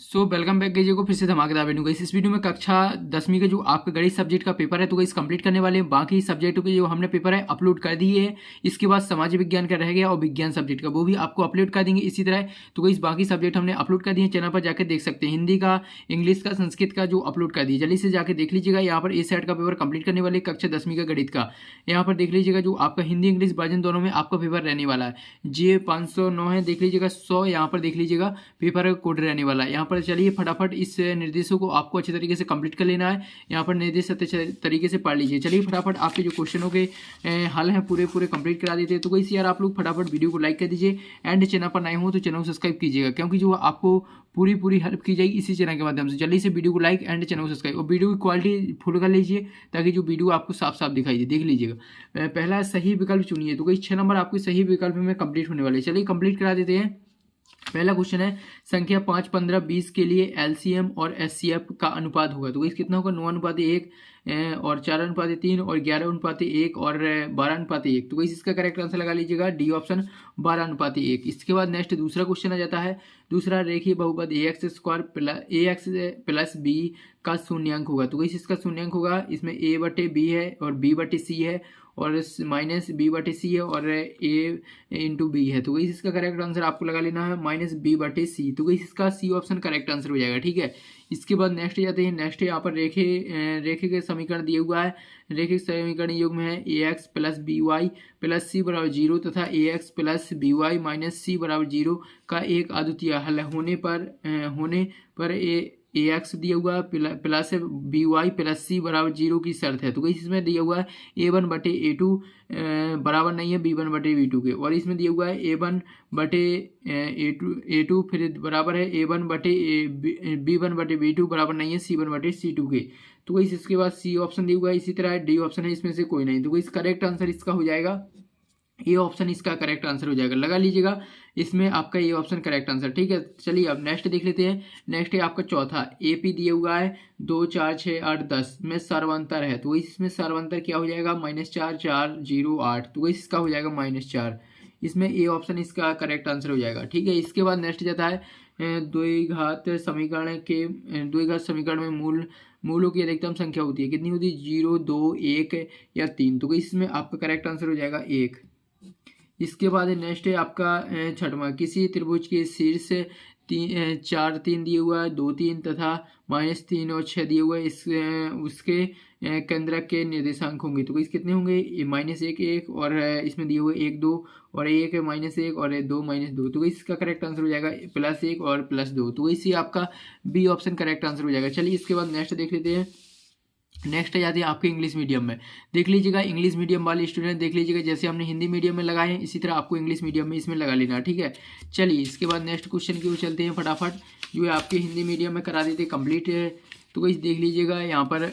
Welcome back guys को फिर से धमाकेदार वीडियो। गाइस इस वीडियो में कक्षा 10वीं के जो आपका गणित सब्जेक्ट का पेपर है तो गाइस कंप्लीट करने वाले हैं। बाकी सब्जेक्टों के जो हमने पेपर है अपलोड कर दिए है। इसके बाद समाज विज्ञान का रह गया और विज्ञान सब्जेक्ट का वो भी आपको अपलोड कर देंगे इसी तरह। तो गाइस बाकी सब्जेक्ट हमने अपलोड कर दिए, चैनल पर जाकर देख सकते हैं। हिंदी का, इंग्लिश का, संस्कृत का जो अपलोड कर दिए, जल्दी से जाकर देख लीजिएगा। यहाँ पर ए सेट का पेपर कंप्लीट करने वाले कक्षा 10वीं का गणित का यहाँ पर देख लीजिएगा। जो आपका हिंदी इंग्लिश वर्जन दोनों में आपका पेपर रहने वाला है। जे 509 है, देख लीजिएगा। 100 यहाँ पर देख लीजिएगा पेपर कोड रहने वाला है। यहाँ पर चलिए फटाफट इस निर्देशों को आपको अच्छे तरीके से कंप्लीट कर लेना है। यहाँ पर निर्देश अच्छे तरीके से पढ़ लीजिए। चलिए फटाफट आपके जो क्वेश्चनों के हल हैं पूरे कंप्लीट करा देते हैं। तो गाइस यार आप लोग फटाफट वीडियो को लाइक कर दीजिए एंड चैनल पर नए हो तो चैनल को सब्सक्राइब कीजिएगा, क्योंकि जो आपको पूरी हेल्प की जाएगी इसी चैनल के माध्यम से। जल्दी से वीडियो को लाइक एंड चैनल को सब्सक्राइब और वीडियो की क्वालिटी फुल कर लीजिए ताकि जो वीडियो आपको साफ साफ दिखाई दे। देख लीजिएगा। पहला सही विकल्प चुनिए। तो गाइस 6 नंबर आपके सही विकल्प में कंप्लीट होने वाले। चलिए कंप्लीट करा देते हैं। पहला क्वेश्चन है संख्या 5, 15, 20 के लिए एलसीएम और एचसीएफ का अनुपात होगा। तो इस कितना होगा? 9:1 और 4:3 और 11:1 और 12:1। तो इसका करेक्ट आंसर लगा लीजिएगा डी ऑप्शन 12:1। इसके बाद नेक्स्ट दूसरा क्वेश्चन आ जाता है। दूसरा रेखीय बहुपद AX प्लस बी का शून्यांक होगा। तो इसका शून्यांक होगा, इसमें A/B है और B/C है और माइनस B/C है और A/B है। तो गाइस इसका करेक्ट आंसर आपको लगा लेना है -B/C। तो गाइस इसका सी ऑप्शन करेक्ट आंसर हो जाएगा। ठीक है। इसके बाद नेक्स्ट जाते हैं। नेक्स्ट यहाँ पर रेखे के समीकरण दिए हुआ है। रेखे समीकरण युग्म है AX plus BY plus C बराबर 0 तथा AX plus BY minus C बराबर 0 का एक अद्वितीय हल होने पर AX दिया हुआ है प्लस BY प्लस C बराबर 0 की शर्त है। तो गाइस इसमें दिया हुआ है A1/A2 बराबर नहीं है B1/B2 के, और इसमें दिया हुआ है A1/A2 फिर बराबर है B1/B2 बराबर नहीं है C1/C2 के। तो गाइस इसके बाद C ऑप्शन दिया हुआ है, इसी तरह D ऑप्शन है, इसमें से कोई नहीं। तो गाइस करेक्ट आंसर इसका हो जाएगा ए ऑप्शन, इसका करेक्ट आंसर हो जाएगा। लगा लीजिएगा इसमें आपका ये ऑप्शन करेक्ट आंसर। ठीक है। चलिए अब नेक्स्ट देख लेते हैं। नेक्स्ट है आपका चौथा। AP दिया हुआ है 2, 4, 6, 8, 10 में सर्वांतर है। तो इसमें सर्वांतर क्या हो जाएगा? -4, 4, 0, 8। तो इसका हो जाएगा -4। इसमें ए ऑप्शन इसका करेक्ट आंसर हो जाएगा। ठीक है। इसके बाद नेक्स्ट जाता है द्विघात समीकरण में मूलों की अधिकतम संख्या होती है। कितनी होती है? 0, 2, 1 या 3। तो इसमें आपका करेक्ट आंसर हो जाएगा 1। इसके बाद नेक्स्ट है आपका छठवां। किसी त्रिभुज के शीर्ष 4, 3 दिए हुआ है, 2, 3 तथा -3 और 6 दिए हुए उसके केंद्रक के निर्देशांक होंगे। तो इस कितने होंगे? -1, 1 और इसमें दिए हुए 1, 2 और 1 -1 और 2 -2। तो इसका करेक्ट आंसर हो जाएगा +1 और +2। तो इसी आपका बी ऑप्शन करेक्ट आंसर हो जाएगा। चलिए इसके बाद नेक्स्ट देख लेते हैं। नेक्स्ट आ जाती है आपके इंग्लिश मीडियम में। देख लीजिएगा इंग्लिश मीडियम वाले स्टूडेंट देख लीजिएगा, जैसे हमने हिंदी मीडियम में लगाए हैं इसी तरह आपको इंग्लिश मीडियम में इसमें लगा लेना। ठीक है। चलिए इसके बाद नेक्स्ट क्वेश्चन की ओर चलते हैं फटाफट, जो है आपके हिंदी मीडियम में करा देते कंप्लीट है। तो वही देख लीजिएगा यहाँ पर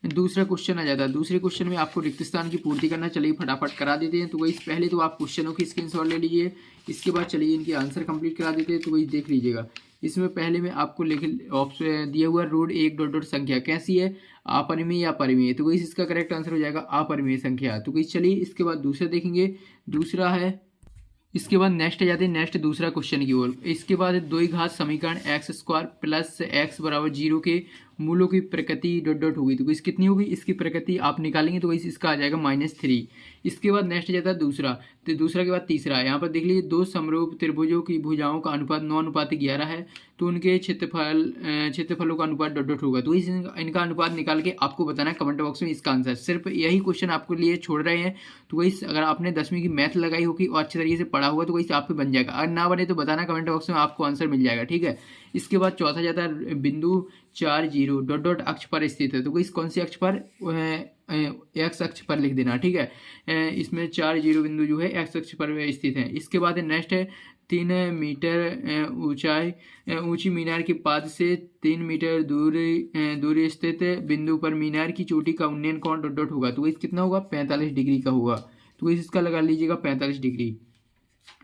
दूसरा क्वेश्चन आ जाता है। दूसरे क्वेश्चन में आपको रिक्त स्थान की पूर्ति करना। चलिए फटाफट करा देते हैं। तो वही पहले तो आप क्वेश्चनों की स्क्रीनशॉट ले लीजिए, इसके बाद चलिए इनके आंसर कंप्लीट करा देते हैं। तो वही देख लीजिएगा। इसमें पहले में आपको ऑप्शन दिया हुआ रोड एक डॉट संख्या कैसी है? अपरिमेय या परिमेय? तो वही इसका करेक्ट आंसर हो जाएगा अपरिमेय संख्या। तो चलिए इसके बाद दूसरा देखेंगे। दूसरा है, इसके बाद नेक्स्ट आ जाते हैं नेक्स्ट दूसरा क्वेश्चन की ओर। इसके बाद द्विघात समीकरण x² प्लस x बराबर 0 के मूलों की प्रकृति डॉट डॉट होगी। तो इस कितनी होगी? इसकी प्रकृति आप निकालेंगे तो इसका आ जाएगा -3। इसके बाद नेक्स्ट जाता है दूसरा। तो दूसरा के बाद तीसरा। यहाँ पर देख लीजिए दो समरूप त्रिभुजों की भुजाओं का अनुपात 9:11 है, तो उनके क्षेत्रफलों का अनुपात डॉट डॉट होगा। तो इनका अनुपात निकाल के आपको बताना है कमेंट बॉक्स में इसका आंसर। सिर्फ यही क्वेश्चन आपको लिए छोड़ रहे हैं। तो वही अगर आपने 10वीं की मैथ लगाई होगी और अच्छे तरीके से पढ़ा हुआ तो वही आप पे बन जाएगा। अगर ना बने तो बताना कमेंट बॉक्स में, आपको आंसर मिल जाएगा। ठीक है। इसके बाद चौथा जाता है बिंदु 4, 0 डॉट डॉट अक्ष पर स्थित है। तो इस कौन सी अक्ष पर? एक्स अक्ष पर लिख देना। ठीक है। इसमें 4, 0 बिंदु जो है एक्स अक्ष पर स्थित है। इसके बाद नेक्स्ट है 3 मीटर ऊंची मीनार के पाद से 3 मीटर दूर स्थित बिंदु पर मीनार की चोटी का उन्नयन कोण डॉट डॉट होगा। तो इस कितना होगा? 45 डिग्री का होगा। तो इसका लगा लीजिएगा 45 डिग्री।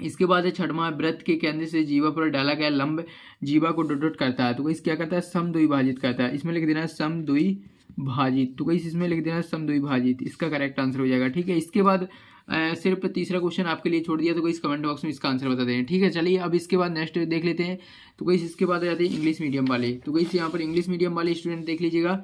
इसके बाद है छठवां, वृत्त के केंद्र से जीवा पर डाला गया लंब जीवा को डॉट डॉट करता है। तो इस क्या करता है? समद्विभाजित करता है। इसमें लिख देना है समद्विभाजित। तो इसमें लिख देना है समद्विभाजित। इसका करेक्ट आंसर हो जाएगा। ठीक है। इसके बाद सिर्फ तीसरा क्वेश्चन आपके लिए छोड़ दिया, तो कोई इस कमेंट बॉक्स में इसका आंसर बता दें। ठीक है, चलिए अब इसके बाद नेक्स्ट देख लेते हैं। तो कोई इसके बाद आ जाते हैं इंग्लिश मीडियम वाले। तो कोई यहाँ पर इंग्लिश मीडियम वाले स्टूडेंट देख लीजिएगा।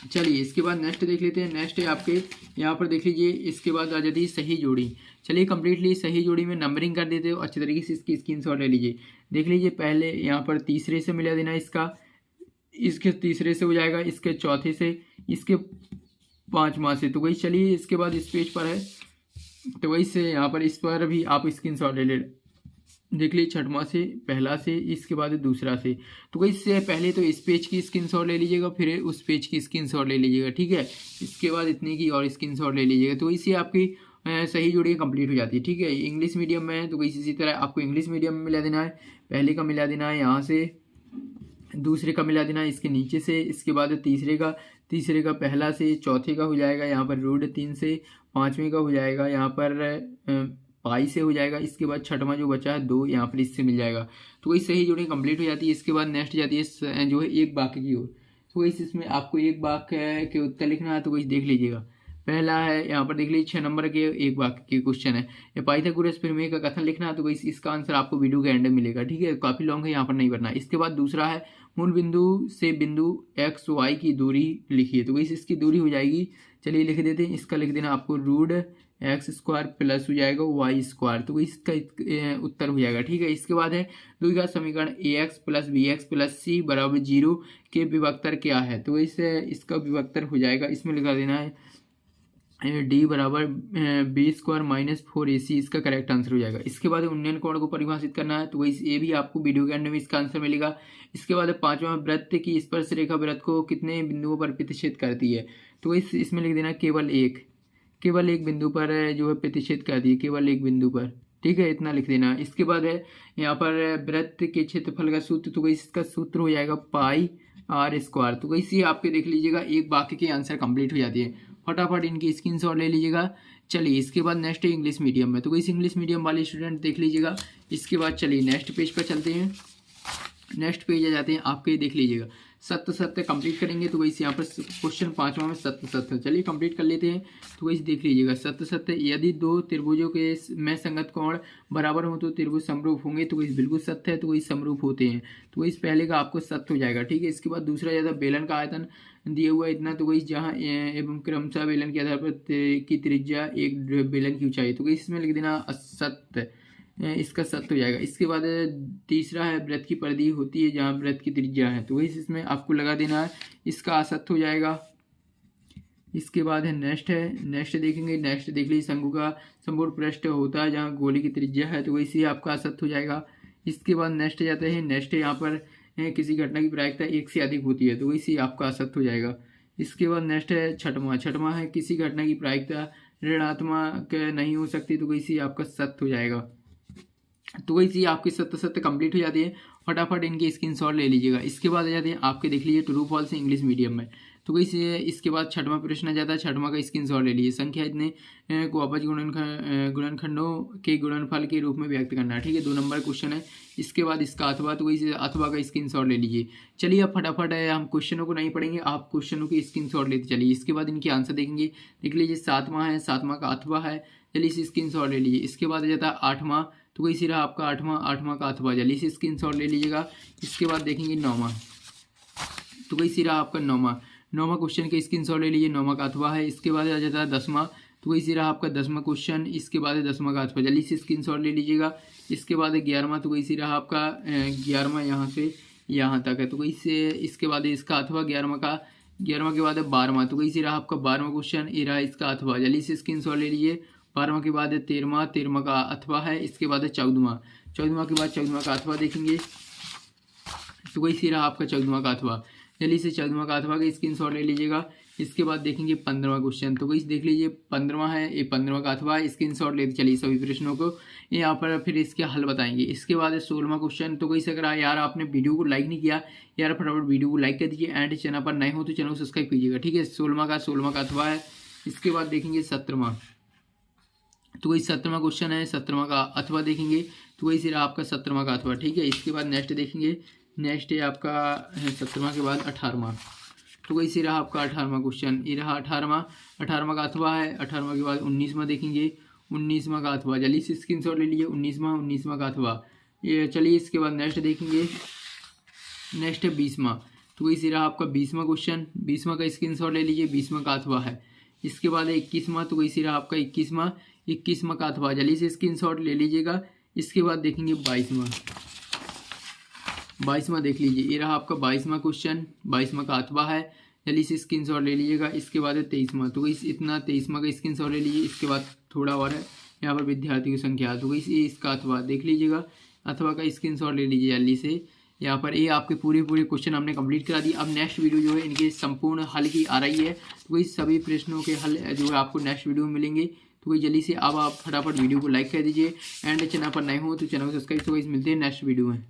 चलिए इसके बाद नेक्स्ट देख लेते हैं। नेक्स्ट है आपके यहाँ पर देख लीजिए, इसके बाद आ जाती है सही जोड़ी। चलिए कंप्लीटली सही जोड़ी में नंबरिंग कर देते हो, अच्छी तरीके से इसकी स्क्रीनशॉट ले लीजिए। देख लीजिए पहले यहाँ पर तीसरे से मिला देना इसका, इसके तीसरे से हो जाएगा, इसके चौथे से, इसके पाँचवा से। तो वही चलिए इसके बाद इस पेज पर है, तो वही से यहाँ पर इस पर भी आप स्क्रीनशॉट ले ले। देख लीजिए छठवां से, पहला से, इसके बाद दूसरा से। तो वही से पहले तो इस पेज की स्क्रीनशॉट ले लीजिएगा, फिर उस पेज की स्क्रीनशॉट ले लीजिएगा। ठीक है, इसके बाद इतने की और स्क्रीनशॉट ले लीजिएगा। तो इससे आपकी सही जोड़ी कंप्लीट हो जाती है। ठीक है, इंग्लिश मीडियम में है तो इसी तरह आपको इंग्लिश मीडियम में मिला देना है। पहले का मिला देना है यहाँ से, दूसरे का मिला देना है इसके नीचे से, इसके बाद तीसरे का पहला से, चौथे का हो जाएगा यहाँ पर रूट 3 से, पाँचवें का हो जाएगा यहाँ पर पाई से हो जाएगा। इसके बाद छठवां जो बचा है 2 यहाँ पर इससे मिल जाएगा। तो वही सही जोड़ी कंप्लीट हो जाती है। इसके बाद नेक्स्ट जाती है जो है एक वाक्य की ओर। तो वही इसमें आपको एक वाक्य के उत्तर लिखना है। तो वही देख लीजिएगा, पहला है यहाँ पर देख लीजिए 6 नंबर के एक वाक्य के क्वेश्चन है, ये पाइथागोरस प्रमेय का कथन लिखना है। तो वही इसका आंसर आपको वीडियो के एंड में मिलेगा। ठीक है, काफ़ी लॉन्ग है, यहाँ पर नहीं भरना। इसके बाद दूसरा है मूल बिंदु से बिंदु एक्स वाई की दूरी लिखिए। तो वही इसकी दूरी हो जाएगी, चलिए लिख देते हैं। इसका लिख देना आपको रूट एक्स स्क्वायर प्लस हो जाएगा वाई स्क्वायर। तो इसका उत्तर हो जाएगा। ठीक है, इसके बाद है द्विघात समीकरण a x plus b x plus c बराबर 0 के विभक्तर क्या है। तो इससे इसका विभक्तर हो जाएगा, इसमें लिखा देना है डी बराबर बी स्क्वायर माइनस 4ac, इसका करेक्ट आंसर हो जाएगा। इसके बाद उन्नयन कोण को परिभाषित करना है। तो वही ये भी आपको वीडियो के एंड में इसका आंसर मिलेगा। इसके बाद पांचवा वृत्त की स्पर्श रेखा वृत्त को कितने बिंदुओं पर प्रतिच्छेद करती है। तो इसमें लिख देना केवल एक बिंदु पर जो है प्रतिच्छेद करती है, केवल एक बिंदु पर। ठीक है, इतना लिख देना। इसके बाद है यहाँ पर वृत्त के क्षेत्रफल का सूत्र। तो इसका सूत्र हो जाएगा पाई आर स्क्वायर। तो इसी आपके देख लीजिएगा एक वाक्य के आंसर कंप्लीट हो जाती है। फटाफट इनकी स्क्रीनशॉट ले लीजिएगा। चलिए इसके बाद नेक्स्ट है इंग्लिश मीडियम में। तो इस इंग्लिश मीडियम वाले स्टूडेंट देख लीजिएगा। इसके बाद चलिए नेक्स्ट पेज पर चलते हैं। नेक्स्ट पेज आ जाते हैं आपके, देख लीजिएगा सत्य कंप्लीट करेंगे। तो वैसे यहाँ पर क्वेश्चन 5वां में सत्य चलिए कंप्लीट कर लेते हैं। तो वैसे देख लीजिएगा सत्य यदि दो त्रिभुजों के में संगत कोण बराबर हो तो त्रिभुज समरूप होंगे। तो वही बिल्कुल सत्य है, तो वही समरूप होते हैं। तो वही पहले का आपको सत्य हो जाएगा। ठीक है, इसके बाद दूसरा ज़्यादा बेलन का आयतन दिया हुआ इतना। तो वही जहाँ एवं क्रमशः बेलन के आधार पर की त्रिज्या एक बेलन की ऊंचाई। तो इसमें लिख देना असत्य, इसका सत्य हो जाएगा। इसके बाद तीसरा है वृत्त की परिधि होती है जहाँ वृत्त की त्रिज्या है। तो वही इसमें आपको लगा देना है, इसका असत्य हो जाएगा। इसके बाद है नेक्स्ट देखेंगे। नेक्स्ट देख लीजिए शंकु का संपूर्ण पृष्ठ होता है जहाँ गोली की त्रिज्या है। तो वैसे ही आपका असत्य हो जाएगा। इसके बाद नेक्स्ट जाता है, नेक्स्ट यहाँ पर किसी घटना की प्रायिकता एक से अधिक होती है। तो वैसे ही आपका असत्य हो जाएगा। इसके बाद नेक्स्ट है छठवां है किसी घटना की प्रायिकता ऋणात्मक नहीं हो सकती। तो वैसे ही आपका सत्य हो जाएगा। तो वही आपकी सत्य कंप्लीट हो जाती है। फटाफट इनकी स्क्रीनशॉट ले लीजिएगा। इसके बाद आ जाते हैं आपके देख लीजिए ट्रू फॉल्स इंग्लिश मीडियम में। तो वही इसके बाद छठवां प्रश्न आ जाता है। छठवां का स्क्रीनशॉट ले लीजिए। संख्या इतने को आपस गुणनखंडों के गुणनफल के रूप में व्यक्त करना है। ठीक है, 2 नंबर क्वेश्चन है। इसके बाद इसका अथवा, तो वही अथवा का स्क्रीनशॉट ले लीजिए। चलिए अब फटाफट हम क्वेश्चनों को नहीं पढ़ेंगे, आप क्वेश्चनों की स्क्रीनशॉट लेते चलिए। इसके बाद इनके आंसर देखेंगे। देख लीजिए 7वां का अथवा है, चलिए इस स्क्रीनशॉट ले लीजिए। इसके बाद आ जाता है 8वां, तो वही सिरा आपका 8वां का अथवा, चलिए इसे स्क्रीनशॉट ले लीजिएगा। इसके बाद देखेंगे 9वां, तो वही सिरा आपका 9वां क्वेश्चन के स्क्रीनशॉट ले लीजिए, 9वां का अथवा है। इसके बाद आ जाता है 10वां, तो वही सिरा आपका 10वां क्वेश्चन। इसके बाद 10वां का अथवा, चलिए इसे स्क्रीनशॉट ले लीजिएगा। इसके बाद 11वां, तो वही सिरा आपका 11वां यहाँ से यहाँ तक है। तो वही से इसके बाद इसका अथवा 11वां के बाद 12वां, तो वही सिरा आपका 12वां क्वेश्चन, ये रहा इसका अथवा, चलिए इसे स्क्रीनशॉट ले लीजिए। 12वां के बाद 13वां का अथवा है। इसके बाद 14वां के बाद 14वां का अथवा देखेंगे। तो वही सिरा आपका 14वां का अथवा, चलिए इसे 14वां का अथवा का स्क्रीनशॉट ले लीजिएगा। इसके बाद देखेंगे 15वां क्वेश्चन, तो वही देख लीजिए 15वां है, ये 15वां का अथवा स्क्रीनशॉट लेते चलिए सभी प्रश्नों को यहाँ पर, फिर इसके हल बताएंगे। इसके बाद 16वां क्वेश्चन, तो वही से अगर यार आपने वीडियो को लाइक नहीं किया यार फटाफट वीडियो को लाइक कर दीजिए एंड चैनल पर नए हो तो चैनल को सब्सक्राइब कीजिएगा। ठीक है, 16वां का अथवा है। इसके बाद देखेंगे 17वां, तो वही 17वां क्वेश्चन है, 17वां का अथवा देखेंगे। तो वही सिर्फ आपका 17वां का अथवा। ठीक है, इसके बाद नेक्स्ट देखेंगे। नेक्स्ट है आपका 17वां के बाद 18वां, तो गई से रहा आपका 18वां क्वेश्चन, ये रहा 18वां का अथवा है। 18वां के बाद 19वां देखेंगे, 19वां का अथवा, जल्दी से स्क्रीनशॉट ले लीजिए। 19वां का अथवा, ये चलिए इसके बाद नेक्स्ट देखेंगे। नेक्स्ट है 20वां, तो इसी रहा आपका 20वां क्वेश्चन, 20वां का स्क्रीनशॉट ले लीजिए, 20वां का अथवा है। इसके बाद 21वां, तो इसी रहा आपका 21वां का अथवा, जल्दी से स्क्रीनशॉट ले लीजिएगा। इसके बाद देखेंगे 22वां देख लीजिए, ये रहा आपका 22वां क्वेश्चन, 22वां का अथवा है, जल्दी से स्क्रीनशॉट ले लीजिएगा। इसके बाद है 23वां, तो इतना 23वां का स्क्रीनशॉट ले लीजिए। इसके बाद थोड़ा और है यहाँ पर विद्यार्थी की संख्या, तो इसका अथवा देख लीजिएगा, अथवा का स्क्रीनशॉट ले लीजिए जल्दी से। यहाँ पर ये आपके पूरे क्वेश्चन हमने कंप्लीट करा दिए। अब नेक्स्ट वीडियो जो है इनके संपूर्ण हल की आ रही है, तो वही सभी प्रश्नों के हल जो है आपको नेक्स्ट वीडियो में मिलेंगे। तो वही जल्दी से अब आप फटाफट वीडियो को लाइक कर दीजिए, एंड चैनल पर नए हो तो चैनल को सब्सक्राइब। तो मिलते हैं नेक्स्ट वीडियो में।